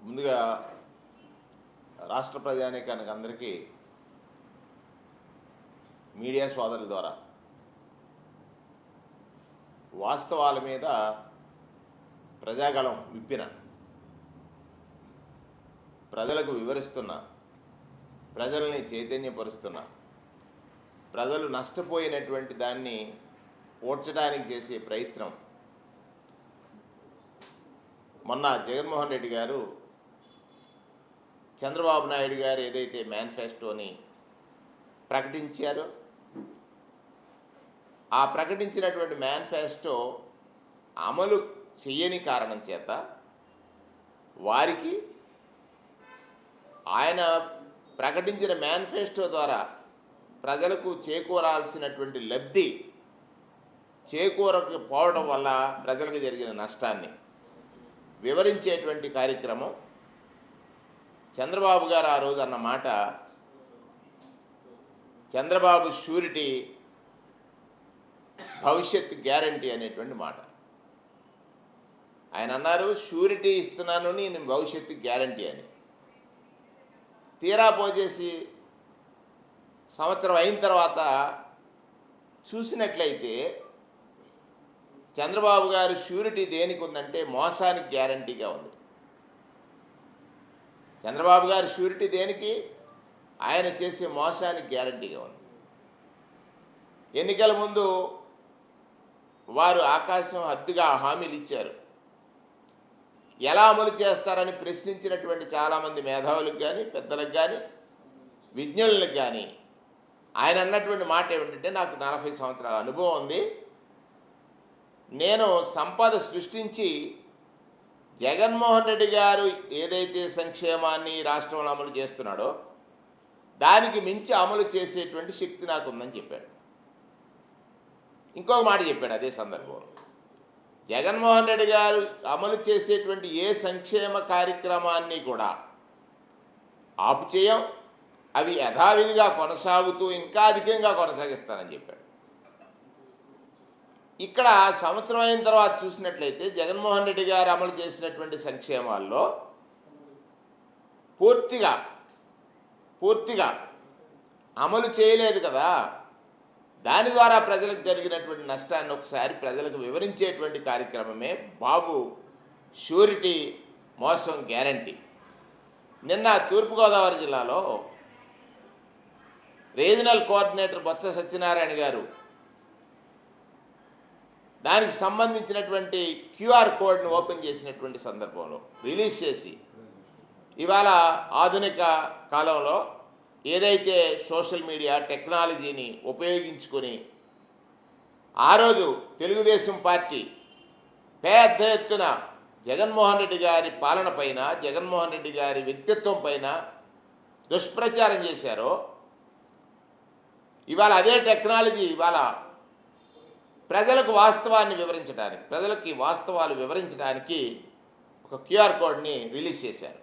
ముందుగా రాష్ట్ర ప్రజానీకానికి అందరికీ మీడియా సోదరుల ద్వారా వాస్తవాల మీద ప్రజాగళం విప్పిన, ప్రజలకు వివరిస్తున్న, ప్రజల్ని చైతన్యపరుస్తున్న, ప్రజలు నష్టపోయినటువంటి దాన్ని పోడ్చడానికి చేసే ప్రయత్నం. మొన్న జగన్మోహన్ రెడ్డి గారు చంద్రబాబు నాయుడు గారు ఏదైతే మేనిఫెస్టోని ప్రకటించారో ఆ ప్రకటించినటువంటి మేనిఫెస్టో అమలు చేయని కారణం చేత వారికి ఆయన ప్రకటించిన మేనిఫెస్టో ద్వారా ప్రజలకు చేకూరాల్సినటువంటి లబ్ధి చేకూరకపోవడం వల్ల ప్రజలకు జరిగిన నష్టాన్ని వివరించేటువంటి కార్యక్రమం. చంద్రబాబు గారు ఆ రోజు అన్న మాట, చంద్రబాబు షూరిటీ భవిష్యత్ గ్యారంటీ అనేటువంటి మాట. ఆయన అన్నారు, షూరిటీ ఇస్తున్నాను నేను భవిష్యత్తు గ్యారంటీ అని. తీరా పోచేసి సంవత్సరం అయిన తర్వాత చూసినట్లయితే చంద్రబాబు గారు షూరిటీ దేనికి ఉందంటే మోసానికి గ్యారంటీగా ఉంది. చంద్రబాబు గారు షూరిటీ దేనికి? ఆయన చేసే మోసానికి గ్యారంటీగా ఉంది. ఎన్నికల ముందు వారు ఆకాశం హద్దుగా హామీలు ఇచ్చారు. ఎలా అమలు చేస్తారని ప్రశ్నించినటువంటి చాలామంది మేధావులకు కానీ, పెద్దలకు కానీ, విజ్ఞులకు కానీ ఆయన అన్నటువంటి మాట ఏమిటంటే, నాకు 40 సంవత్సరాల అనుభవం ఉంది, నేను సంపద సృష్టించి జగన్మోహన్ రెడ్డి గారు ఏదైతే సంక్షేమాన్ని రాష్ట్రంలో అమలు చేస్తున్నాడో దానికి మించి అమలు చేసేటువంటి శక్తి నాకు ఉందని చెప్పాడు. ఇంకొక మాట చెప్పాడు అదే సందర్భంలో, జగన్మోహన్ రెడ్డి గారు అమలు చేసేటువంటి ఏ సంక్షేమ కార్యక్రమాన్ని కూడా ఆపు చేయం, అవి యథావిధిగా కొనసాగుతూ ఇంకా అధికంగా కొనసాగిస్తానని చెప్పాడు. ఇక్కడ సంవత్సరం అయిన తర్వాత చూసినట్లయితే జగన్మోహన్ రెడ్డి గారు అమలు చేసినటువంటి సంక్షేమాల్లో పూర్తిగా అమలు చేయలేదు కదా. దాని ద్వారా ప్రజలకు జరిగినటువంటి నష్టాన్ని ఒకసారి ప్రజలకు వివరించేటువంటి కార్యక్రమమే బాబు షూరిటీ మోసం గ్యారంటీ. నిన్న తూర్పుగోదావరి జిల్లాలో రీజనల్ కోఆర్డినేటర్ బొత్స సత్యనారాయణ గారు దానికి సంబంధించినటువంటి క్యూఆర్ కోడ్ను ఓపెన్ చేసినటువంటి సందర్భంలో రిలీజ్ చేసి, ఇవాళ ఆధునిక కాలంలో ఏదైతే సోషల్ మీడియా టెక్నాలజీని ఉపయోగించుకొని ఆ రోజు తెలుగుదేశం పార్టీ పెద్ద ఎత్తున జగన్మోహన్ రెడ్డి గారి పాలన పైన, జగన్మోహన్ రెడ్డి గారి వ్యక్తిత్వం పైన దుష్ప్రచారం చేశారో, ఇవాళ అదే టెక్నాలజీ ఇవాళ ప్రజలకు వాస్తవాలు వివరించడానికి ఒక క్యూఆర్ కోడ్ని రిలీజ్ చేశారు.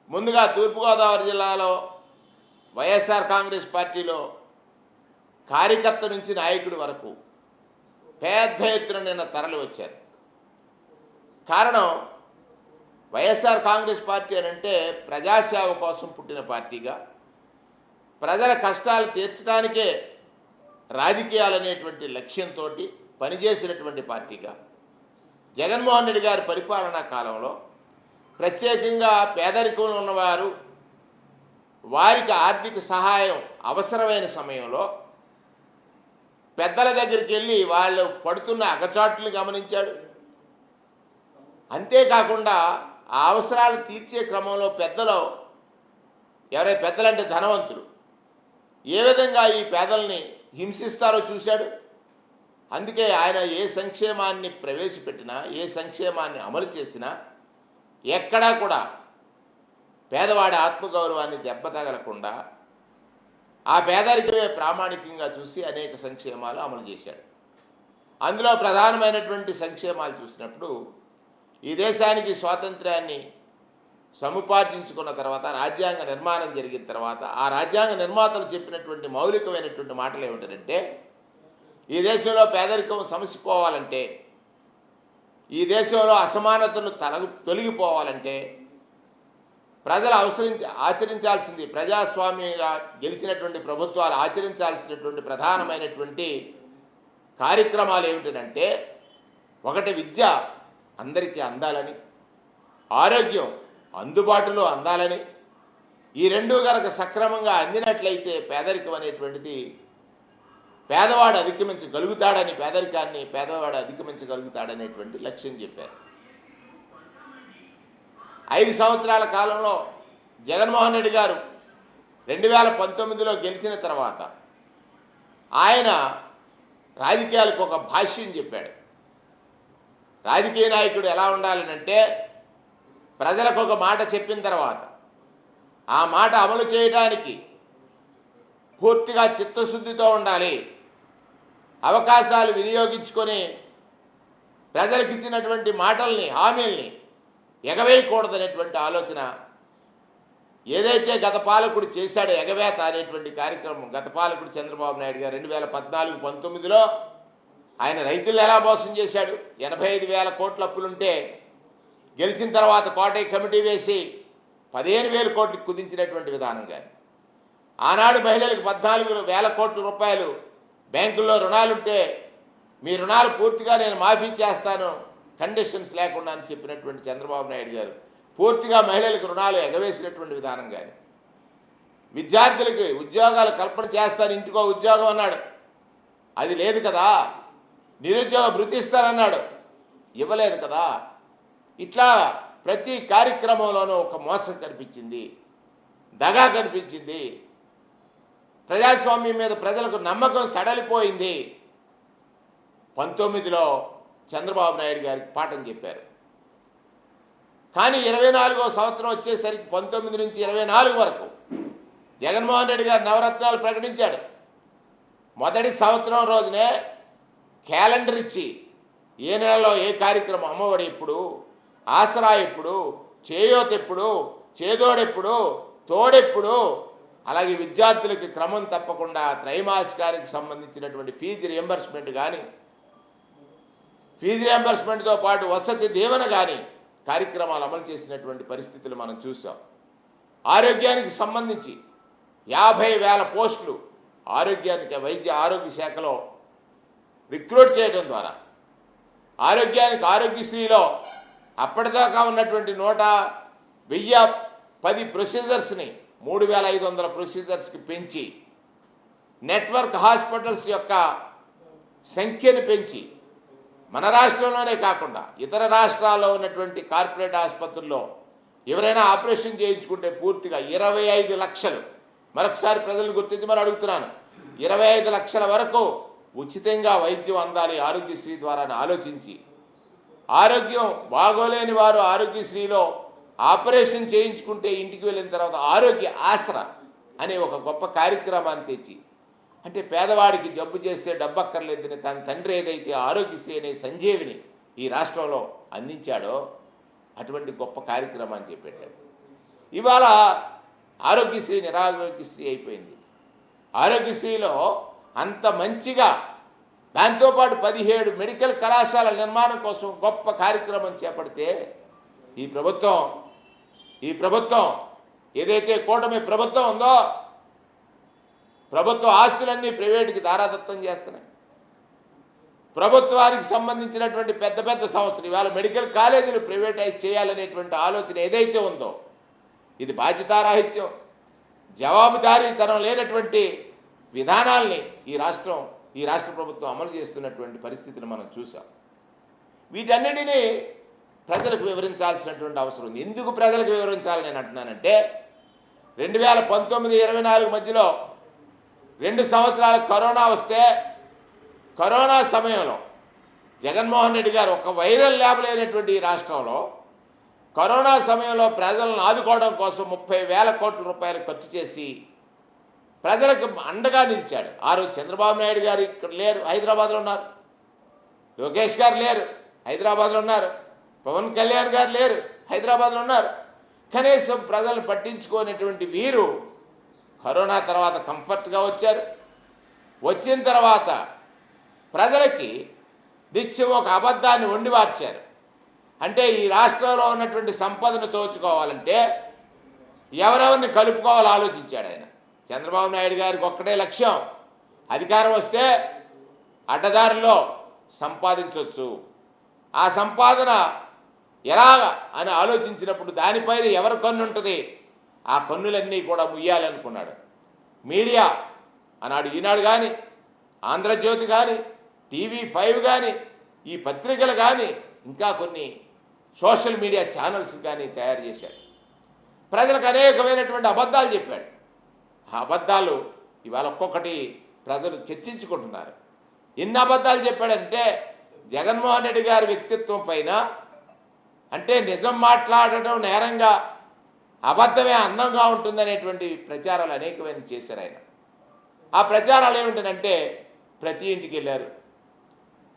ముందుగా తూర్పుగోదావరి జిల్లాలో వైఎస్ఆర్ కాంగ్రెస్ పార్టీలో కార్యకర్త నుంచి నాయకుడి వరకు పెద్ద ఎత్తున నిన్న తరలి వచ్చారు. కారణం, వైఎస్ఆర్ కాంగ్రెస్ పార్టీ అని అంటే ప్రజాసేవ కోసం పుట్టిన పార్టీగా, ప్రజల కష్టాలు తీర్చడానికే రాజకీయాలు అనేటువంటి లక్ష్యంతో పనిచేసినటువంటి పార్టీగా, జగన్మోహన్ రెడ్డి గారి పరిపాలనా కాలంలో ప్రత్యేకంగా పేదరికంలో ఉన్నవారు, వారికి ఆర్థిక సహాయం అవసరమైన సమయంలో పెద్దల దగ్గరికి వెళ్ళి వాళ్ళు పడుతున్న అగచాట్లను గమనించాడు. అంతేకాకుండా ఆ అవసరాలు తీర్చే క్రమంలో పెద్దలంటే ధనవంతులు ఏ విధంగా ఈ పేదల్ని హింసిస్తారో చూశాడు. అందుకే ఆయన ఏ సంక్షేమాన్ని ప్రవేశపెట్టినా, ఏ సంక్షేమాన్ని అమలు చేసినా ఎక్కడా కూడా పేదవాడి ఆత్మగౌరవాన్ని దెబ్బతగలకుండా ఆ పేదరికమే ప్రామాణికంగా చూసి అనేక సంక్షేమాలు అమలు చేశాడు. అందులో ప్రధానమైనటువంటి సంక్షేమాలు చూసినప్పుడు, ఈ దేశానికి స్వాతంత్ర్యాన్ని సముపార్జించుకున్న తర్వాత, రాజ్యాంగ నిర్మాణం జరిగిన తర్వాత, ఆ రాజ్యాంగ నిర్మాతలు చెప్పినటువంటి మౌలికమైనటువంటి మాటలు ఏమిటంటే, ఈ దేశంలో పేదరికం సమసిపోవాలంటే, ఈ దేశంలో అసమానతలు తొలగిపోవాలంటే ప్రజలు ఆచరించాల్సింది, ప్రజాస్వామ్యంగా గెలిచినటువంటి ప్రభుత్వాలు ఆచరించాల్సినటువంటి ప్రధానమైనటువంటి కార్యక్రమాలు ఏమిటంటే, ఒకటి విద్య అందరికీ అందాలని, ఆరోగ్యం అందుబాటులో అందాలని. ఈ రెండు కనుక సక్రమంగా అందినట్లయితే పేదరికం అనేటువంటిది పేదవాడు అధిగమించగలుగుతాడని, పేదరికాన్ని పేదవాడు అధిగమించగలుగుతాడనేటువంటి లక్ష్యం చెప్పారు. 5 సంవత్సరాల కాలంలో జగన్మోహన్ రెడ్డి గారు 2019లో గెలిచిన తర్వాత ఆయన రాజకీయాలకు ఒక భాష్యం చెప్పాడు. రాజకీయ నాయకుడు ఎలా ఉండాలనంటే, ప్రజలకు ఒక మాట చెప్పిన తర్వాత ఆ మాట అమలు చేయడానికి పూర్తిగా చిత్తశుద్ధితో ఉండాలి. అవకాశాలు వినియోగించుకొని ప్రజలకు ఇచ్చినటువంటి మాటల్ని, హామీల్ని ఎగవేయకూడదనేటువంటి ఆలోచన ఏదైతే గత పాలకుడు చేశాడో, ఎగవేత అనేటువంటి కార్యక్రమం గత పాలకుడు చంద్రబాబు నాయుడు గారు 2014-19లో ఆయన రైతులు ఎలా మోసం చేశాడు. 85,000 కోట్ల అప్పులుంటే గెలిచిన తర్వాత కోటయ్య కమిటీ వేసి 15,000 కోట్లకు కుదించినటువంటి విధానం. కానీ ఆనాడు మహిళలకు 14,000 కోట్ల రూపాయలు బ్యాంకుల్లో రుణాలుంటే, మీ రుణాలు పూర్తిగా నేను మాఫీ చేస్తాను కండిషన్స్ లేకుండా అని చెప్పినటువంటి చంద్రబాబు నాయుడు గారు పూర్తిగా మహిళలకు రుణాలు ఎగవేసినటువంటి విధానం. కానీ విద్యార్థులకి ఉద్యోగాలు కల్పన చేస్తాను, ఇంటికో ఉద్యోగం అన్నాడు, అది లేదు కదా. నిరుద్యోగ భృతి ఇస్తానన్నాడు, ఇవ్వలేదు కదా. ఇట్లా ప్రతి కార్యక్రమంలోనూ ఒక మోసం కనిపించింది, దగా కనిపించింది. ప్రజాస్వామ్యం మీద ప్రజలకు నమ్మకం సడలిపోయింది. 19లో చంద్రబాబు నాయుడు గారికి పాఠం చెప్పారు. కానీ 24వ సంవత్సరం వచ్చేసరికి 19 నుంచి 24 వరకు జగన్మోహన్ రెడ్డి గారు నవరత్నాలు ప్రకటించాడు. మొదటి సంవత్సరం రోజునే క్యాలెండర్ ఇచ్చి ఏ నెలలో ఏ కార్యక్రమం, అమ్మఒడి ఎప్పుడు, ఆసరా ఎప్పుడు, చేయూత ఎప్పుడు, చేదోడెప్పుడు, తోడెప్పుడు, అలాగే విద్యార్థులకి క్రమం తప్పకుండా త్రైమాసికానికి సంబంధించినటువంటి ఫీజు రియంబర్స్మెంట్ కానీ, ఫీజు రియంబర్స్మెంట్తో పాటు వసతి దీవెన కానీ కార్యక్రమాలు అమలు చేసినటువంటి పరిస్థితులు మనం చూసాం. ఆరోగ్యానికి సంబంధించి 50,000 పోస్టులు ఆరోగ్యానికి, వైద్య ఆరోగ్య శాఖలో రిక్రూట్ చేయడం ద్వారా ఆరోగ్యానికి, ఆరోగ్యశ్రీలో అప్పటిదాకా ఉన్నటువంటి 110 ప్రొసీజర్స్ని 3,500 ప్రొసీజర్స్కి పెంచి, నెట్వర్క్ హాస్పిటల్స్ యొక్క సంఖ్యను పెంచి, మన రాష్ట్రంలోనే కాకుండా ఇతర రాష్ట్రాల్లో ఉన్నటువంటి కార్పొరేట్ ఆసుపత్రుల్లో ఎవరైనా ఆపరేషన్ చేయించుకుంటే పూర్తిగా 25 లక్షలు, మరొకసారి ప్రజలను గుర్తించి మరి అడుగుతున్నాను, 25 లక్షల వరకు ఉచితంగా వైద్యం అందాలి ఆరోగ్యశ్రీ ద్వారా ఆలోచించి, ఆరోగ్యం బాగోలేని వారు ఆరోగ్యశ్రీలో ఆపరేషన్ చేయించుకుంటే ఇంటికి వెళ్ళిన తర్వాత ఆరోగ్య ఆసరా అనే ఒక గొప్ప కార్యక్రమాన్ని తెచ్చి, అంటే పేదవాడికి జబ్బు చేస్తే డబ్బు అక్కర్లేదని తన తండ్రి ఏదైతే ఆరోగ్యశ్రీ అనే సంజీవిని ఈ రాష్ట్రంలో అందించాడో అటువంటి గొప్ప కార్యక్రమాన్ని చేపట్టాడు. ఇవాళ ఆరోగ్యశ్రీ నిరారోగ్యశ్రీ అయిపోయింది. ఆరోగ్యశ్రీలో అంత మంచిగా దాంతోపాటు 17 మెడికల్ కళాశాల నిర్మాణం కోసం గొప్ప కార్యక్రమం చేపడితే ఈ ప్రభుత్వం ఏదైతే కూటమి ప్రభుత్వం ఉందో, ప్రభుత్వ ఆస్తులన్నీ ప్రైవేటుకి దారాదత్తం చేస్తున్నాయి. ప్రభుత్వానికి సంబంధించినటువంటి పెద్ద పెద్ద సంస్థలు ఇవాళ మెడికల్ కాలేజీలు ప్రైవేటైజ్ చేయాలనేటువంటి ఆలోచన ఏదైతే ఉందో, ఇది బాధ్యతారాహిత్యం, జవాబుదారీతనం లేనటువంటి విధానాల్ని ఈ రాష్ట్ర ప్రభుత్వం అమలు చేస్తున్నటువంటి పరిస్థితిని మనం చూసాం. వీటన్నిటినీ ప్రజలకు వివరించాల్సినటువంటి అవసరం ఉంది. ఎందుకు ప్రజలకు వివరించాలని నేను అంటున్నానంటే, 2019-24 మధ్యలో 2 సంవత్సరాల కరోనా వస్తే, కరోనా సమయంలో జగన్మోహన్ రెడ్డి గారు ఒక వైరల్ ల్యాబ్ లేనటువంటి ఈ రాష్ట్రంలో కరోనా సమయంలో ప్రజలను ఆదుకోవడం కోసం 30,000 కోట్ల రూపాయలు ఖర్చు చేసి ప్రజలకు అండగా నిలిచాడు. ఆ రోజు చంద్రబాబు నాయుడు గారు ఇక్కడ లేరు, హైదరాబాద్లో ఉన్నారు. లోకేష్ గారు లేరు, హైదరాబాద్లో ఉన్నారు. పవన్ కళ్యాణ్ గారు లేరు, హైదరాబాద్లో ఉన్నారు. కనీసం ప్రజలు పట్టించుకోనటువంటి వీరు కరోనా తర్వాత కంఫర్ట్గా వచ్చారు. వచ్చిన తర్వాత ప్రజలకి నిత్యం ఒక అబద్ధాన్ని వండివార్చారు. అంటే ఈ రాష్ట్రంలో ఉన్నటువంటి సంపదను దోచుకోవాలంటే ఎవరెవరిని కలుపుకోవాలో ఆలోచించాడు ఆయన. చంద్రబాబు నాయుడు గారికి ఒక్కటే లక్ష్యం, అధికారం వస్తే అడ్డదారిలో సంపాదించవచ్చు. ఆ సంపాదన ఎలాగ అని ఆలోచించినప్పుడు దానిపైన ఎవరి కన్ను ఉంటుంది, ఆ కన్నులన్నీ కూడా ముయ్యాలనుకున్నాడు. మీడియా ఆనాడు ఈనాడు కానీ, ఆంధ్రజ్యోతి కానీ, TV5 కానీ, ఈ పత్రికలు కానీ, ఇంకా కొన్ని సోషల్ మీడియా ఛానల్స్ కానీ తయారు చేశాడు. ప్రజలకు అనేకమైనటువంటి అబద్ధాలు చెప్పాడు. ఆ అబద్ధాలు ఇవాళ ఒక్కొక్కటి ప్రజలు చర్చించుకుంటున్నారు. ఎన్ని అబద్ధాలు చెప్పాడంటే, జగన్మోహన్ రెడ్డి గారి వ్యక్తిత్వం పైన, అంటే నిజం మాట్లాడటం నేరంగా, అబద్ధమే అందంగా ఉంటుందనేటువంటి ప్రచారాలు అనేకమైన చేశారు ఆయన. ఆ ప్రచారాలు ఏమిటంటే, ప్రతి ఇంటికి వెళ్ళారు.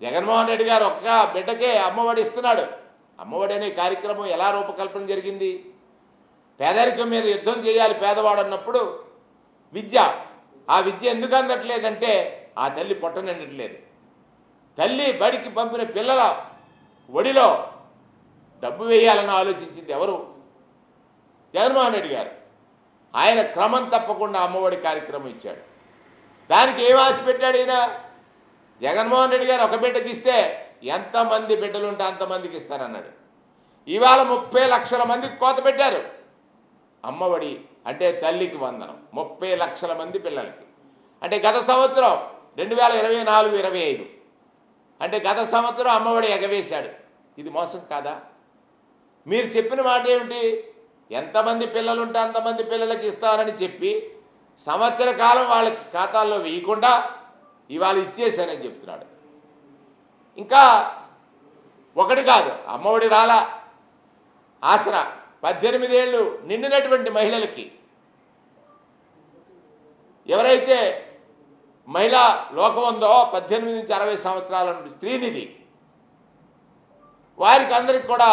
జగన్మోహన్ రెడ్డి గారు ఒక్క బిడ్డకే అమ్మఒడి ఇస్తున్నాడు. అమ్మఒడి అనే కార్యక్రమం ఎలా రూపకల్పన జరిగింది? పేదరికం మీద యుద్ధం చేయాలి పేదవాడు అన్నప్పుడు విద్య, ఆ విద్య ఎందుకు అందట్లేదంటే ఆ తల్లి పొట్టనండట్లేదు. తల్లి బడికి పంపిన పిల్లల ఒడిలో డబ్బు వేయాలని ఆలోచించింది ఎవరు? జగన్మోహన్ రెడ్డి గారు. ఆయన క్రమం తప్పకుండా అమ్మఒడి కార్యక్రమం ఇచ్చాడు. దానికి ఏం ఆశ పెట్టాడు ఈయన? జగన్మోహన్ రెడ్డి గారు ఒక బిడ్డకి ఇస్తే ఎంతమంది బిడ్డలు ఉంటే అంతమందికి ఇస్తారన్నాడు. ఇవాళ 30 లక్షల మందికి కోత పెట్టారు. అమ్మఒడి అంటే తల్లికి వందనం, 30 లక్షల మంది పిల్లలకి. అంటే గత సంవత్సరం 2024-25 అంటే గత సంవత్సరం అమ్మఒడి ఎగవేశాడు. ఇది మోసం కాదా? మీరు చెప్పిన మాట ఏమిటి? ఎంతమంది పిల్లలు ఉంటే అంతమంది పిల్లలకి ఇస్తారని చెప్పి సంవత్సర కాలం వాళ్ళకి ఖాతాల్లో వేయకుండా ఇవాళ ఇచ్చేశారని చెప్తున్నాడు. ఇంకా ఒకటి కాదు, అమ్మఒడి రాలా, ఆసరా 18 ఏళ్ళు నిండినటువంటి మహిళలకి, ఎవరైతే మహిళా లోకం ఉందో 18 నుంచి 60 సంవత్సరాల స్త్రీనిధి, వారికి అందరికి కూడా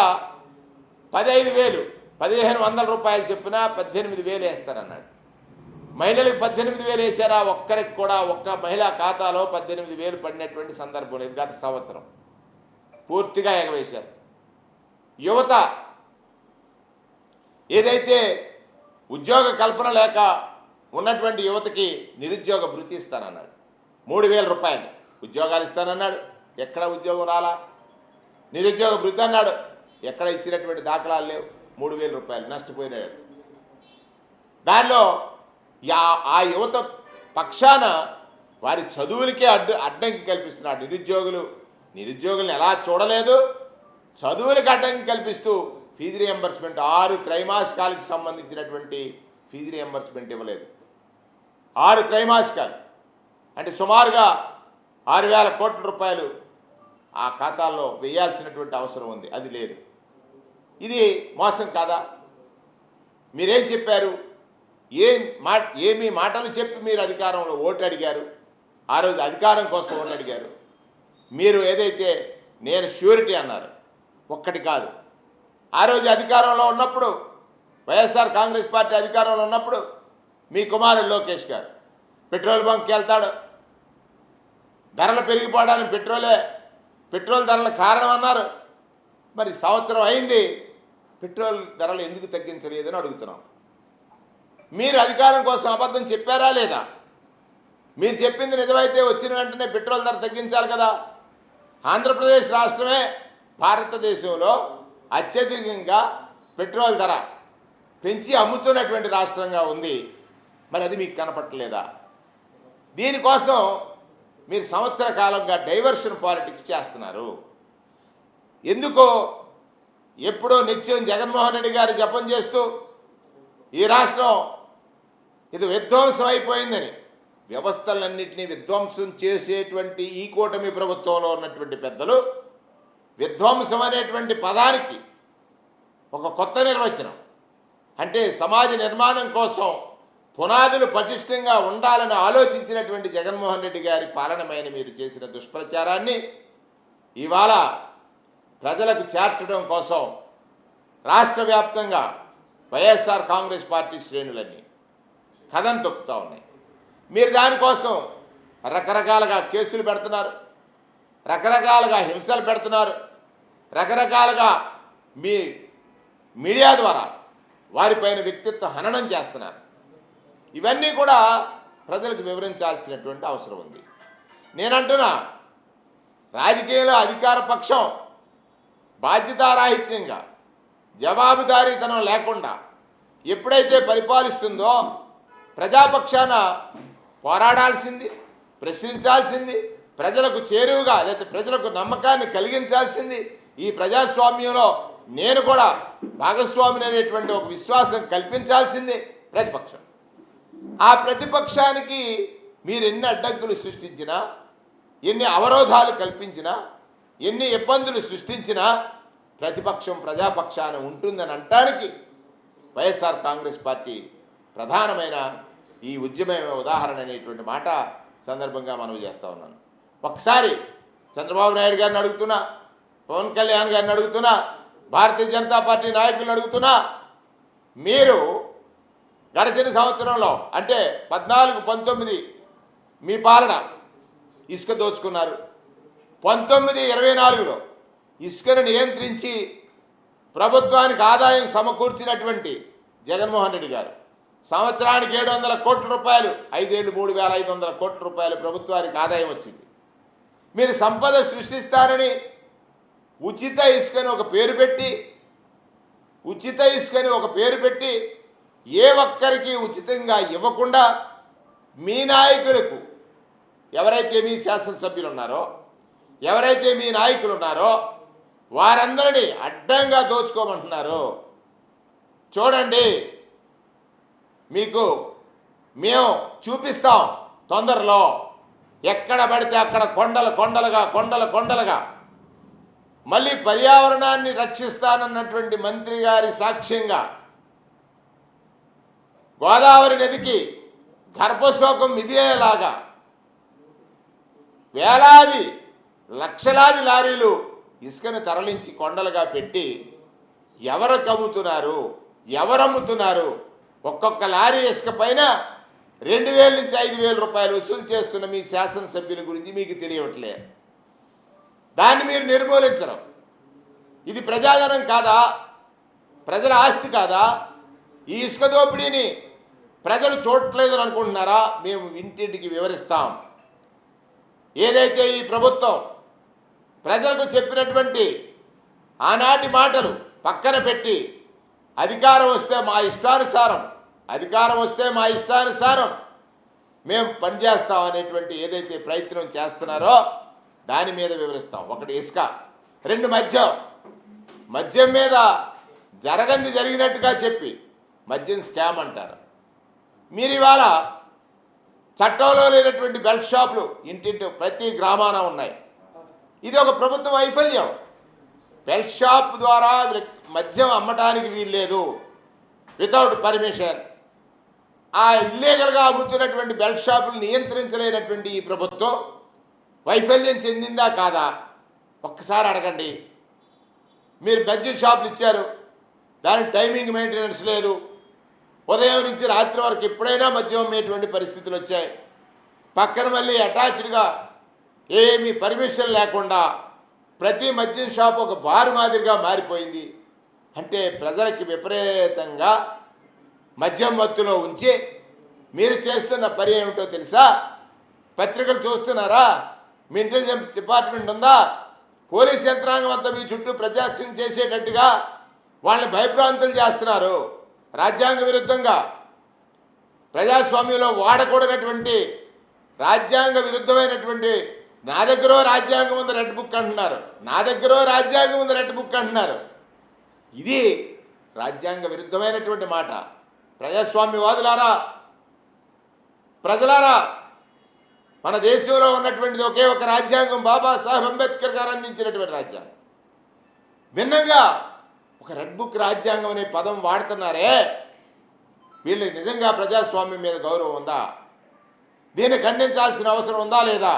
15,000 1,500 రూపాయలు చెప్పిన 18,000 వేస్తారన్నాడు. మహిళలకు 18,000 వేశారా? ఒక్కరికి కూడా ఒక్క మహిళా ఖాతాలో 18,000 పడినటువంటి సందర్భం లేదు. గత సంవత్సరం పూర్తిగా ఎగవేశారు. యువత ఏదైతే ఉద్యోగ కల్పన లేక ఉన్నటువంటి యువతకి నిరుద్యోగ భృతి ఇస్తానన్నాడు. 3,000 రూపాయలు ఉద్యోగాలు ఇస్తానన్నాడు. ఎక్కడ ఉద్యోగం రాలా. నిరుద్యోగ భృతి అన్నాడు, ఎక్కడ ఇచ్చినటువంటి దాఖలాలు లేవు. 3,000 రూపాయలు నష్టపోయినాడు. దానిలో ఆ యువత పక్షాన వారి చదువులకే అడ్డంకి కల్పిస్తున్నాడు. నిరుద్యోగులను ఎలా చూడలేదు, చదువులకు అడ్డంకి కల్పిస్తూ ఫీజు రియంబర్స్మెంట్ 6 త్రైమాసికాలకు సంబంధించినటువంటి ఫీజు రియంబర్స్మెంట్ ఇవ్వలేదు. 6 త్రైమాసికాలు అంటే సుమారుగా 6,000 కోట్ల రూపాయలు ఆ ఖాతాల్లో వేయాల్సినటువంటి అవసరం ఉంది, అది లేదు. ఇది మోసం కాదా? మీరేం చెప్పారు? ఏమి మాటలు చెప్పి మీరు అధికారంలో ఓటు అడిగారు? ఆ రోజు అధికారం కోసం ఓటు అడిగారు. మీరు ఏదైతే నేను ష్యూరిటీ అన్నారు, ఒక్కటి కాదు. ఆ రోజు అధికారంలో ఉన్నప్పుడు, వైఎస్ఆర్ కాంగ్రెస్ పార్టీ అధికారంలో ఉన్నప్పుడు మీ కుమారుడు లోకేష్ గారు పెట్రోల్ బంక్కి వెళ్తాడు. ధరలు పెరిగిపోవడానికి పెట్రోల్ ధరల కారణం అన్నారు. మరి సంవత్సరం అయింది, పెట్రోల్ ధరలు ఎందుకు తగ్గించలేదని అడుగుతున్నాం. మీరు అధికారం కోసం అబద్ధం చెప్పారా లేదా? మీరు చెప్పింది నిజమైతే వచ్చిన వెంటనే పెట్రోల్ ధర తగ్గించాలి కదా. ఆంధ్రప్రదేశ్ రాష్ట్రమే భారతదేశంలో అత్యధికంగా పెట్రోల్ ధర పెంచి అమ్ముతున్నటువంటి రాష్ట్రంగా ఉంది. మరి అది మీకు కనపట్టలేదా? దీనికోసం మీరు సంవత్సర కాలంగా డైవర్షన్ పాలిటిక్స్ చేస్తున్నారు. ఎందుకో ఎప్పుడో నిత్యం జగన్మోహన్ రెడ్డి గారు జపం చేస్తూ ఈ రాష్ట్రం ఇది విధ్వంసం అయిపోయిందని, వ్యవస్థలన్నింటినీ విధ్వంసం చేసేటువంటి ఈ కూటమి ప్రభుత్వంలో ఉన్నటువంటి పెద్దలు విధ్వంసం అనేటువంటి పదానికి ఒక కొత్త నిర్వచనం, అంటే సమాజ నిర్మాణం కోసం పునాదులు పటిష్టంగా ఉండాలని ఆలోచించినటువంటి జగన్మోహన్ రెడ్డి గారి పాలనమైన మీరు చేసిన దుష్ప్రచారాన్ని ఇవాళ ప్రజలకు చేర్చడం కోసం రాష్ట్ర వ్యాప్తంగా వైఎస్ఆర్ కాంగ్రెస్ పార్టీ శ్రేణులన్నీ కథం తొక్కుతూ ఉన్నాయి. మీరు దానికోసం రకరకాలుగా కేసులు పెడుతున్నారు, రకరకాలుగా హింసలు పెడుతున్నారు, రకరకాలుగా మీ మీడియా ద్వారా వారిపైన వ్యక్తిత్వ హననం చేస్తున్నారు. ఇవన్నీ కూడా ప్రజలకు వివరించాల్సినటువంటి అవసరం ఉంది. నేనంటున్నా, రాజకీయంలో అధికార పక్షం బాధ్యతారాహిత్యంగా, జవాబుదారీతనం లేకుండా ఎప్పుడైతే పరిపాలిస్తుందో ప్రజాపక్షాన పోరాడాల్సింది, ప్రశ్నించాల్సింది, ప్రజలకు చేరువుగా లేదా ప్రజలకు నమ్మకాన్ని కలిగించాల్సింది, ఈ ప్రజాస్వామ్యంలో నేను కూడా భాగస్వామిని అనేటువంటి ఒక విశ్వాసం కల్పించాల్సింది ప్రతిపక్షం. ఆ ప్రతిపక్షానికి మీరు ఎన్ని అడ్డంకులు సృష్టించినా, ఎన్ని అవరోధాలు కల్పించినా, ఎన్ని ఇబ్బందులు సృష్టించినా ప్రతిపక్షం ప్రజాపక్షాన ఉంటుందని అనటానికి వైఎస్ఆర్ కాంగ్రెస్ పార్టీ ప్రధానమైన ఈ ఉద్యమమే ఉదాహరణ అనేటువంటి మాట సందర్భంగా మనవి చేస్తూ ఉన్నాను. ఒకసారి చంద్రబాబు నాయుడు గారిని అడుగుతున్నా, పవన్ కళ్యాణ్ గారిని అడుగుతున్నా, భారతీయ జనతా పార్టీ నాయకులను అడుగుతున్నా, మీరు గడిచిన సంవత్సరంలో అంటే 14-19 మీ పాలన ఇసుక దోచుకున్నారు. 19-24లో ఇసుకను నియంత్రించి ప్రభుత్వానికి ఆదాయం సమకూర్చినటువంటి జగన్మోహన్ రెడ్డి గారు సంవత్సరానికి 700 కోట్ల రూపాయలు, 5 ఏళ్ళు 3,500 కోట్ల రూపాయలు ప్రభుత్వానికి ఆదాయం వచ్చింది. మీరు సంపద సృష్టిస్తారని ఉచిత ఇసుకని ఒక పేరు పెట్టి ఏ ఒక్కరికి ఉచితంగా ఇవ్వకుండా మీ నాయకులకు, ఎవరైతే మీ శాసనసభ్యులు ఉన్నారో, ఎవరైతే మీ నాయకులు ఉన్నారో వారందరినీ అడ్డంగా దోచుకోమంటున్నారు. చూడండి, మీకు మేము చూపిస్తాం తొందరలో. ఎక్కడ పడితే అక్కడ కొండలుగా మళ్ళీ పర్యావరణాన్ని రక్షిస్తానన్నటువంటి మంత్రి గారి సాక్ష్యంగా గోదావరి నదికి గర్భశోకం మిదిలేలాగా వేలాది లక్షలాది లారీలు ఇసుకను తరలించి కొండలుగా పెట్టి ఎవరమ్ముతున్నారు? ఒక్కొక్క లారీ ఇసుక పైన 2,000 నుంచి 5,000 రూపాయలు వసూలు చేస్తున్న మీ శాసనసభ్యుల గురించి మీకు తెలియట్లే. దాన్ని మీరు నిర్మూలించడం, ఇది ప్రజాధనం కాదా? ప్రజల ఆస్తి కాదా? ఈ ఇసుక దోపిడీని ప్రజలు చూడట్లేదని అనుకుంటున్నారా? మేము ఇంటింటికి వివరిస్తాం. ఏదైతే ఈ ప్రభుత్వం ప్రజలకు చెప్పినటువంటి ఆనాటి మాటలు పక్కన పెట్టి అధికారం వస్తే మా ఇష్టానుసారం మేము పనిచేస్తాం అనేటువంటి ఏదైతే ప్రయత్నం చేస్తున్నారో దాని మీద వివరిస్తాం. ఒకటి ఇసుక, 2 మద్యం మీద జరిగినట్టుగా చెప్పి మద్యం స్కామ్ అంటారు. మీరు ఇవాళ చట్టంలో లేనటువంటి బెల్ట్ షాపులు ఇంటింటి ప్రతి గ్రామాన ఉన్నాయి. ఇది ఒక ప్రభుత్వ వైఫల్యం. బెల్ట్ షాప్ ద్వారా మద్యం అమ్మటానికి వీల్లేదు, వితౌట్ పర్మిషన్. ఆ ఇల్లీగల్గా అమ్ముతున్నటువంటి బెల్ట్ షాపులు నియంత్రించలేనటువంటి ఈ ప్రభుత్వం వైఫల్యం చెందిందా కాదా ఒక్కసారి అడగండి. మీరు మద్యం షాపులు ఇచ్చారు, దానికి టైమింగ్ మెయింటెనెన్స్ లేదు. ఉదయం నుంచి రాత్రి వరకు ఎప్పుడైనా మద్యం అమ్మేటువంటి పరిస్థితులు వచ్చాయి. పక్కన మళ్ళీ అటాచ్డ్గా ఏమీ పర్మిషన్ లేకుండా ప్రతి మద్యం షాప్ ఒక బారు మాదిరిగా మారిపోయింది. అంటే ప్రజలకి విపరీతంగా మద్యం మత్తులో ఉంచి మీరు చేస్తున్న పని ఏమిటో తెలుసా? పత్రికలు చూస్తున్నారా? మీ ఇంటెలిజెన్స్ డిపార్ట్మెంట్ ఉందా? పోలీస్ యంత్రాంగం అంతా మీ చుట్టూ ప్రజాక్షణ చేసేటట్టుగా వాళ్ళని భయభ్రాంతులు చేస్తున్నారు. రాజ్యాంగ విరుద్ధంగా ప్రజాస్వామ్యంలో వాడకూడనటువంటి రాజ్యాంగ విరుద్ధమైనటువంటి నా దగ్గర రాజ్యాంగం ఉంది రెడ్ బుక్ అంటున్నారు. ఇది రాజ్యాంగ విరుద్ధమైనటువంటి మాట. ప్రజాస్వామ్యవాదులారా, ప్రజలారా, మన దేశంలో ఉన్నటువంటిది ఒకే ఒక రాజ్యాంగం, బాబాసాహెబ్ అంబేద్కర్ గారు అందించినటువంటి రాజ్యాంగం. భిన్నంగా ఒక రెడ్ బుక్ రాజ్యాంగం అనే పదం వాడుతున్నారే, వీళ్ళకి నిజంగా ప్రజాస్వామ్యం మీద గౌరవం ఉందా? దీన్ని ఖండించాల్సిన అవసరం ఉందా లేదా?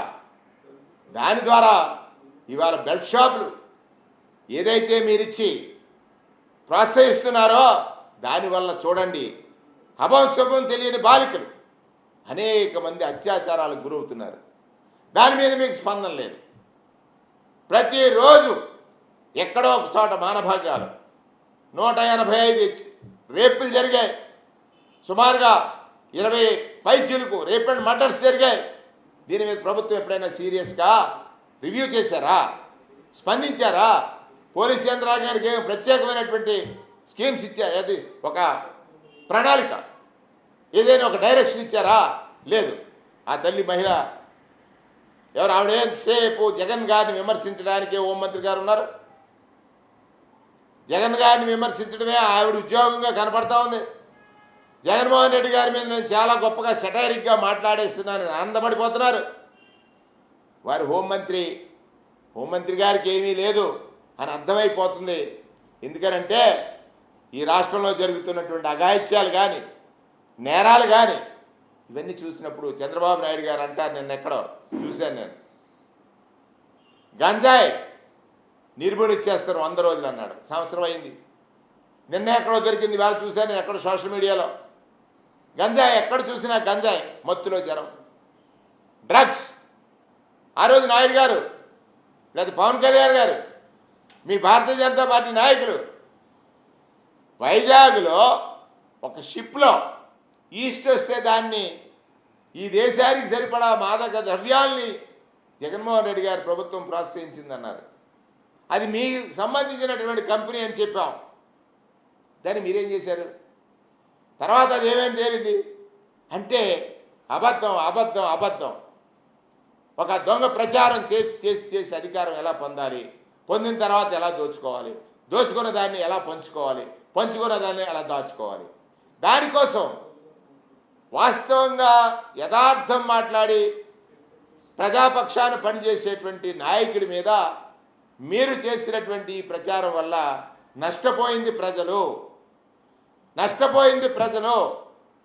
దాని ద్వారా ఇవాళ బెల్ట్ షాపులు ఏదైతే మీరిచ్చి ప్రోత్సహిస్తున్నారో దానివల్ల చూడండి అభంశుభం తెలియని బాలికలు అనేక మంది అత్యాచారాలకు గురవుతున్నారు. దాని మీద మీకు స్పందన లేదు. ప్రతిరోజు ఎక్కడో ఒక చోట మానభాగ్యాలు, 185 రేపులు జరిగాయి, సుమారుగా 20 పైచీలకు రేప్ అండ్ మర్డర్స్ జరిగాయి. దీని మీద ప్రభుత్వం ఎప్పుడైనా సీరియస్గా రివ్యూ చేశారా, స్పందించారా? పోలీస్ యంత్రాంగానికి ప్రత్యేకమైనటువంటి స్కీమ్స్ ఇచ్చారు, అది ఒక ప్రణాళిక, ఏదైనా ఒక డైరెక్షన్ ఇచ్చారా? లేదు. ఆ తల్లి మహిళ ఎవరు, ఆవిడేంతసేపు జగన్ గారిని విమర్శించడానికి హోంమంత్రి గారు ఉన్నారు. జగన్ గారిని విమర్శించడమే ఆవిడ ఉద్యోగంగా కనపడతా ఉంది. జగన్మోహన్ రెడ్డి గారి మీద నేను చాలా గొప్పగా సెటైరిక్గా మాట్లాడేస్తున్నాను ఆనందపడిపోతున్నారు. వారి హోంమంత్రి గారికి ఏమీ లేదు అని అర్థమైపోతుంది. ఎందుకనంటే ఈ రాష్ట్రంలో జరుగుతున్నటువంటి అఘాయిత్యాలు కానీ, నేరాలు కానీ ఇవన్నీ చూసినప్పుడు చంద్రబాబు నాయుడు గారు అంటారు, నిన్న ఎక్కడో చూశాను నేను, గంజాయి నిర్మూలించేస్తారు 100 రోజులు అన్నాడు. సంవత్సరం అయింది. నిన్న ఎక్కడో దొరికింది, వేళ చూశాను నేను ఎక్కడో సోషల్ మీడియాలో. గంజాయి ఎక్కడ చూసినా గంజాయి, మత్తులో జనం, డ్రగ్స్. ఆ రోజు నాయుడు గారు లేదా పవన్ కళ్యాణ్ గారు, మీ భారతీయ జనతా పార్టీ నాయకులు వైజాగ్లో ఒక షిప్లో ఈస్ట్ వస్తే దాన్ని ఈ దేశానికి సరిపడా మాదక ద్రవ్యాల్ని జగన్మోహన్ రెడ్డి గారి ప్రభుత్వం ప్రోత్సహించిందన్నారు. అది మీకు సంబంధించినటువంటి కంపెనీ అని చెప్పాం. దాన్ని మీరేం చేశారు? తర్వాత అది ఏమేమి తేలింది అంటే అబద్ధం అబద్ధం అబద్ధం. ఒక దొంగ ప్రచారం చేసి అధికారం ఎలా పొందాలి, పొందిన తర్వాత ఎలా దోచుకోవాలి, దోచుకున్న దాన్ని ఎలా పంచుకున్న దాన్ని ఎలా దాచుకోవాలి, దానికోసం వాస్తవంగా యథార్థం మాట్లాడి ప్రజాపక్షాన పనిచేసేటువంటి నాయకుడి మీద మీరు చేసినటువంటి ఈ ప్రచారం వల్ల నష్టపోయింది ప్రజలు.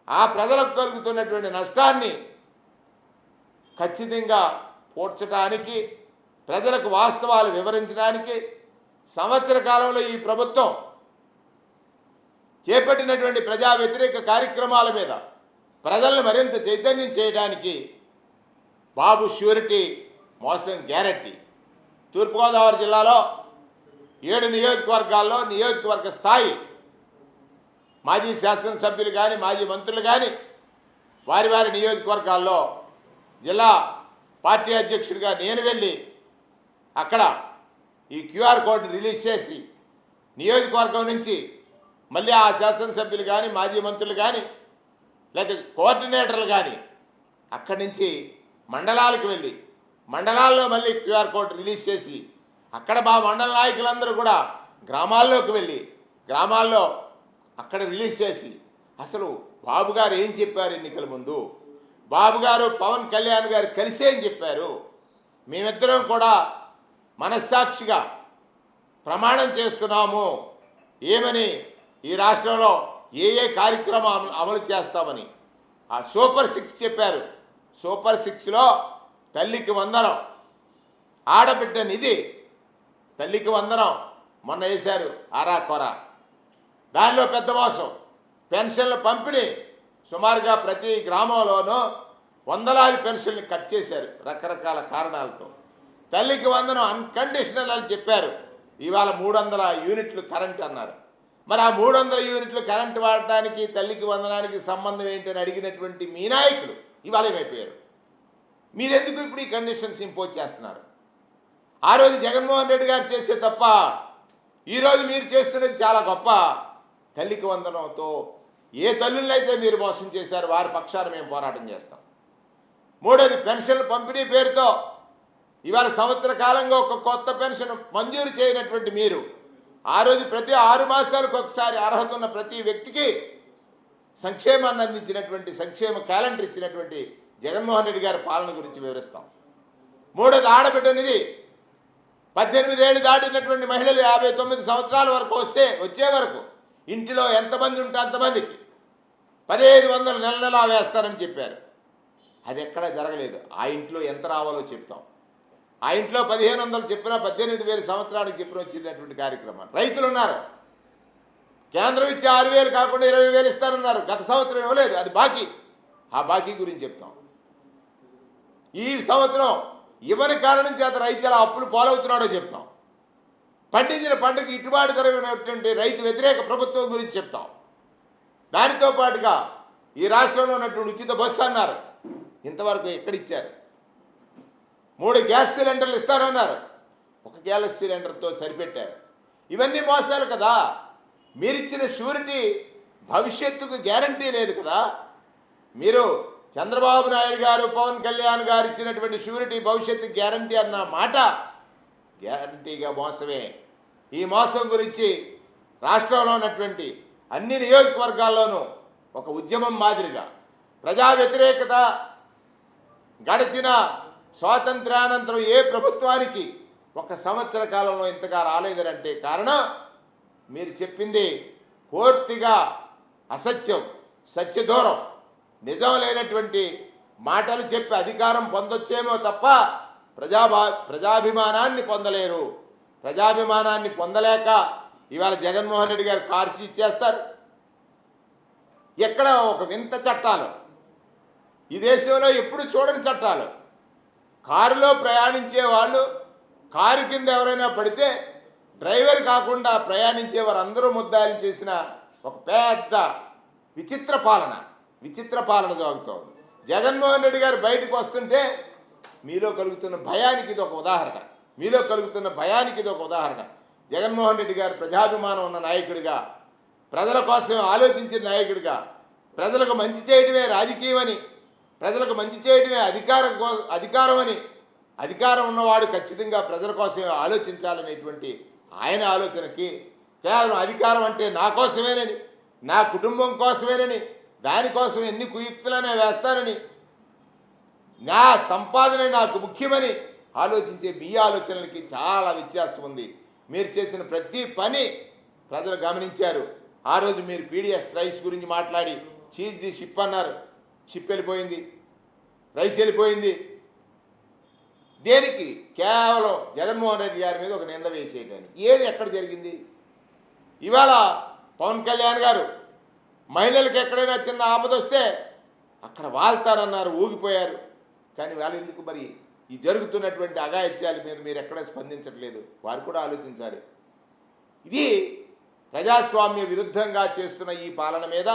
ఆ ప్రజలకు కలుగుతున్నటువంటి నష్టాన్ని ఖచ్చితంగా పూడ్చడానికి, ప్రజలకు వాస్తవాలు వివరించడానికి సంవత్సర కాలంలో ఈ ప్రభుత్వం చేపట్టినటువంటి ప్రజా వ్యతిరేక కార్యక్రమాల మీద ప్రజలను మరింత చైతన్యం చేయడానికి బాబు ష్యూరిటీ మోసం గ్యారెంటీ. తూర్పుగోదావరి జిల్లాలో 7 నియోజకవర్గాల్లో నియోజకవర్గ స్థాయి మాజీ శాసనసభ్యులు కానీ, మాజీ మంత్రులు కానీ వారి నియోజకవర్గాల్లో జిల్లా పార్టీ అధ్యక్షుడిగా నేను వెళ్ళి అక్కడ ఈ క్యూఆర్ కోడ్ రిలీజ్ చేసి నియోజకవర్గం నుంచి మళ్ళీ ఆ శాసనసభ్యులు కానీ, మాజీ మంత్రులు కానీ, లేకపోతే కోఆర్డినేటర్లు కానీ అక్కడి నుంచి మండలాలకు వెళ్ళి మండలాల్లో మళ్ళీ క్యూఆర్ కోడ్ రిలీజ్ చేసి అక్కడ మా మండల నాయకులందరూ కూడా గ్రామాల్లోకి వెళ్ళి గ్రామాల్లో అక్కడ రిలీజ్ చేసి అసలు బాబు గారు ఏం చెప్పారు ఎన్నికల ముందు, బాబు గారు పవన్ కళ్యాణ్ గారు కలిసి ఏం చెప్పారు, మేమిద్దరం కూడా మనస్సాక్షిగా ప్రమాణం చేస్తున్నాము ఏమని, ఈ రాష్ట్రంలో ఏ కార్యక్రమం అమలు చేస్తామని. ఆ సూపర్ 6 చెప్పారు. సూపర్ 6లో తల్లికి వందనం, ఆడబిడ్డ నిధి, తల్లికి వందనం మొన్న వేశారు ఆరాకొర. దానిలో పెద్ద మోసం, పెన్షన్ల పంపిణీ సుమారుగా ప్రతి గ్రామంలోనూ వందలాది పెన్షన్లు కట్ చేశారు రకరకాల కారణాలతో. తల్లికి వందనం అన్కండిషనల్ అని చెప్పారు. ఇవాళ 300 యూనిట్లు కరెంట్ అన్నారు. మరి ఆ 300 యూనిట్లు కరెంటు వాడటానికి తల్లికి వందనానికి సంబంధం ఏంటని అడిగినటువంటి మీ నాయకులు ఇవాళ ఏమైపోయారు? మీరెందుకు ఇప్పుడు ఈ కండిషన్స్ ఇంపోజ్ చేస్తున్నారు? ఆ రోజు జగన్మోహన్ రెడ్డి గారు చేస్తే తప్ప, ఈరోజు మీరు చేస్తున్నది చాలా గొప్ప. తల్లికి వందనంతో ఏ తల్లులైతే మీరు మోసం చేశారో వారి పక్షాన మేము పోరాటం చేస్తాం. మూడోది పెన్షన్ల పంపిణీ పేరుతో ఇవాళ సంవత్సర కాలంగా ఒక కొత్త పెన్షన్ మంజూరు చేయనటువంటి మీరు ఆ రోజు ప్రతి 6 మాసాలకు ఒకసారి అర్హత ఉన్న ప్రతి వ్యక్తికి సంక్షేమాన్ని అందించినటువంటి సంక్షేమ క్యాలెండర్ ఇచ్చినటువంటి జగన్మోహన్ రెడ్డి గారి పాలన గురించి వివరిస్తాం. మూడోది ఆడబిడ్డ నిధి. 18 ఏళ్ళు దాటినటువంటి మహిళలు 59 సంవత్సరాల వరకు వచ్చే వరకు ఇంటిలో ఎంతమంది ఉంటే అంతమందికి 1500 నెల వేస్తారని చెప్పారు. అది ఎక్కడా జరగలేదు. ఆ ఇంట్లో ఎంత రావాలో చెప్తాం. ఆ ఇంట్లో 1500 చెప్పినా 18,000 సంవత్సరానికి చెప్పిన వచ్చినటువంటి కార్యక్రమాలు. రైతులు ఉన్నారు, కేంద్రం ఇచ్చే 6,000 కాకుండా 20,000 ఇస్తారన్నారు. గత సంవత్సరం ఇవ్వలేదు, అది బాకీ. ఆ బాకీ గురించి చెప్తాం. ఈ సంవత్సరం ఇవ్వని కారణం చేత రైతు ఎలా అప్పులు పాలవుతున్నాడో చెప్తాం. పండించిన పంటకు గిట్టుబాటు ధర రైతు వ్యతిరేక ప్రభుత్వం గురించి చెప్తాం. దానితో పాటుగా ఈ రాష్ట్రంలో ఉన్నటువంటి ఉచిత బస్సు అన్నారు, ఇంతవరకు ఎక్కడిచ్చారు? 3 గ్యాస్ సిలిండర్లు ఇస్తారన్నారు, 1 గ్యాస్ సిలిండర్తో సరిపెట్టారు. ఇవన్నీ మోసాలు కదా. మీరిచ్చిన షూరిటీ భవిష్యత్తుకు గ్యారంటీ లేదు కదా. మీరు చంద్రబాబు నాయుడు గారు, పవన్ కళ్యాణ్ గారు ఇచ్చినటువంటి షూరిటీ భవిష్యత్తు గ్యారంటీ అన్న మాట గ్యారంటీగా మోసమే. ఈ మోసం గురించి రాష్ట్రంలో ఉన్నటువంటి అన్ని నియోజకవర్గాల్లోనూ ఒక ఉద్యమం మాదిరిగా ప్రజా వ్యతిరేకత గడిచిన స్వాతంత్ర్యానంతరం ఏ ప్రభుత్వానికి 1 సంవత్సర కాలంలో ఇంతగా రాలేదనంటే కారణం మీరు చెప్పింది పూర్తిగా అసత్యం, సత్యదూరం, నిజం లేనటువంటి మాటలు చెప్పి అధికారం పొందొచ్చేమో తప్ప ప్రజాభిమానాన్ని పొందలేరు. ప్రజాభిమానాన్ని పొందలేక ఇవాళ జగన్మోహన్ రెడ్డి గారు కారు ఇచ్చేస్తారు. ఎక్కడ ఒక వింత చట్టాలు, ఈ దేశంలో ఎప్పుడు చూడని చట్టాలు. కారులో ప్రయాణించే వాళ్ళు, కారు కింద ఎవరైనా పడితే డ్రైవర్ కాకుండా ప్రయాణించే వారందరూ ముద్దాయిలు చేసిన ఒక పెద్ద విచిత్ర పాలన జరుగుతోంది. జగన్మోహన్ రెడ్డి గారు బయటకు వస్తుంటే మీలో కలుగుతున్న భయానికి ఇది ఒక ఉదాహరణ. జగన్మోహన్ రెడ్డి గారు ప్రజాభిమానం ఉన్న నాయకుడిగా, ప్రజల కోసం ఆలోచించిన నాయకుడిగా, ప్రజలకు మంచి చేయడమే రాజకీయమని, ప్రజలకు మంచి చేయడమే అధికారం అని, అధికారం ఉన్నవాడు ఖచ్చితంగా ప్రజల కోసమే ఆలోచించాలనేటువంటి ఆయన ఆలోచనకి కేవలం అధికారం అంటే నా కోసమేనని, నా కుటుంబం కోసమేనని, దానికోసం ఎన్ని కుయుక్తులనే వేస్తానని, నా సంపాదన నాకు ముఖ్యమని ఆలోచించే మీ ఆలోచనలకి చాలా వ్యత్యాసం ఉంది. మీరు చేసిన ప్రతి పని ప్రజలు గమనించారు. ఆ రోజు మీరు పీడిఎస్ రైస్ గురించి మాట్లాడి చీజ్ ది షిప్ అన్నారు, షిప్ వెళ్ళిపోయింది, రైస్ వెళ్ళిపోయింది. దేనికి? కేవలం జగన్మోహన్ రెడ్డి గారి మీద ఒక నింద వేసేయడానికి. ఏది ఎక్కడ జరిగింది? ఇవాళ పవన్ కళ్యాణ్ గారు మహిళలకు ఎక్కడైనా చిన్న ఆపద వస్తే అక్కడ వాళ్తారన్నారు, ఊగిపోయారు. కానీ వాళ్ళు ఎందుకు మరి ఈ జరుగుతున్నటువంటి అఘాయిత్యాల మీద మీరు ఎక్కడ స్పందించట్లేదు? వారు కూడా ఆలోచించాలి. ఇది ప్రజాస్వామ్య విరుద్ధంగా చేస్తున్న ఈ పాలన మీద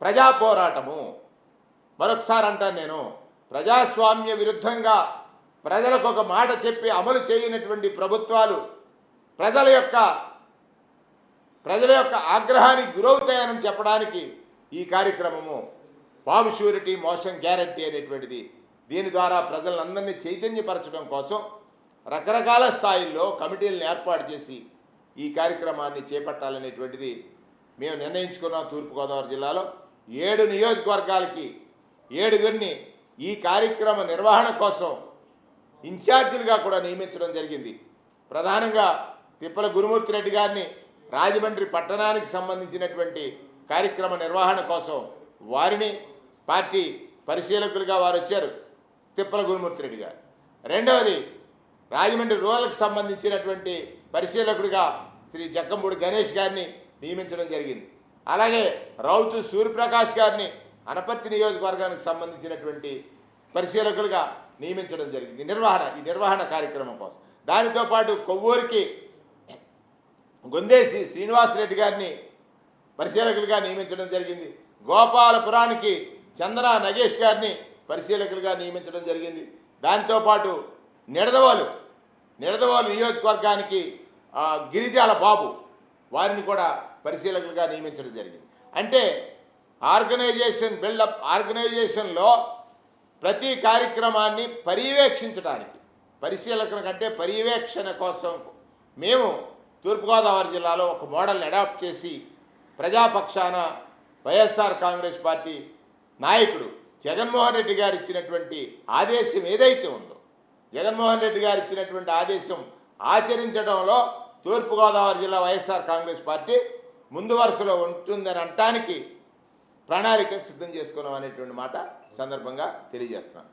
ప్రజా పోరాటము. మరొకసారి అంటాను నేను, ప్రజాస్వామ్య విరుద్ధంగా ప్రజలకు ఒక మాట చెప్పి అమలు చేయనటువంటి ప్రభుత్వాలు ప్రజల యొక్క ఆగ్రహానికి గురవుతాయని చెప్పడానికి ఈ కార్యక్రమము బాబు షూరిటీ మోషన్ గ్యారంటీ అనేటువంటిది. దీని ద్వారా ప్రజలందరినీ చైతన్యపరచడం కోసం రకరకాల స్థాయిల్లో కమిటీలను ఏర్పాటు చేసి ఈ కార్యక్రమాన్ని చేపట్టాలనేటువంటిది మేము నిర్ణయించుకున్నాం. తూర్పుగోదావరి జిల్లాలో 7 నియోజకవర్గాలకి 7గురిని ఈ కార్యక్రమ నిర్వహణ కోసం ఇన్ఛార్జీలుగా కూడా నియమించడం జరిగింది. ప్రధానంగా తిప్పల గురుమూర్తి రెడ్డి గారిని రాజమండ్రి పట్టణానికి సంబంధించినటువంటి కార్యక్రమ నిర్వహణ కోసం వారిని పార్టీ పరిశీలకులుగా వారు వచ్చారు, తిప్పల గురుమూర్తి రెడ్డి గారు. రెండవది రాజమండ్రి రూరల్కి సంబంధించినటువంటి పరిశీలకుడిగా శ్రీ జక్కంపూడి గణేష్ గారిని నియమించడం జరిగింది. అలాగే రౌతు సూర్యప్రకాష్ గారిని అనపర్తి నియోజకవర్గానికి సంబంధించినటువంటి పరిశీలకులుగా నియమించడం జరిగింది. ఈ నిర్వహణ కార్యక్రమం కోసం. దానితో పాటు కొవ్వూరికి గొందేసి శ్రీనివాసరెడ్డి గారిని పరిశీలకులుగా నియమించడం జరిగింది. గోపాలపురానికి చందన నగేష్ గారిని పరిశీలకులుగా నియమించడం జరిగింది. దానితో పాటు నిడదవోలు నియోజకవర్గానికి గిరిజాల బాబు వారిని కూడా పరిశీలకులుగా నియమించడం జరిగింది. అంటే ఆర్గనైజేషన్లో ప్రతి కార్యక్రమాన్ని పర్యవేక్షించడానికి, పరిశీలకుల కంటే పర్యవేక్షణ కోసం మేము తూర్పుగోదావరి జిల్లాలో ఒక మోడల్ని అడాప్ట్ చేసి ప్రజాపక్షాన వైఎస్ఆర్ కాంగ్రెస్ పార్టీ నాయకుడు జగన్మోహన్ రెడ్డి గారు ఇచ్చినటువంటి ఆదేశం ఏదైతే ఉందో, జగన్మోహన్ రెడ్డి గారు ఇచ్చినటువంటి ఆదేశం ఆచరించడంలో తూర్పుగోదావరి జిల్లా వైఎస్ఆర్ కాంగ్రెస్ పార్టీ ముందు వరుసలో ఉంటుందని అనటానికి ప్రణాళిక సిద్ధం చేసుకున్నాం అనేటువంటి మాట సందర్భంగా తెలియజేస్తున్నాను.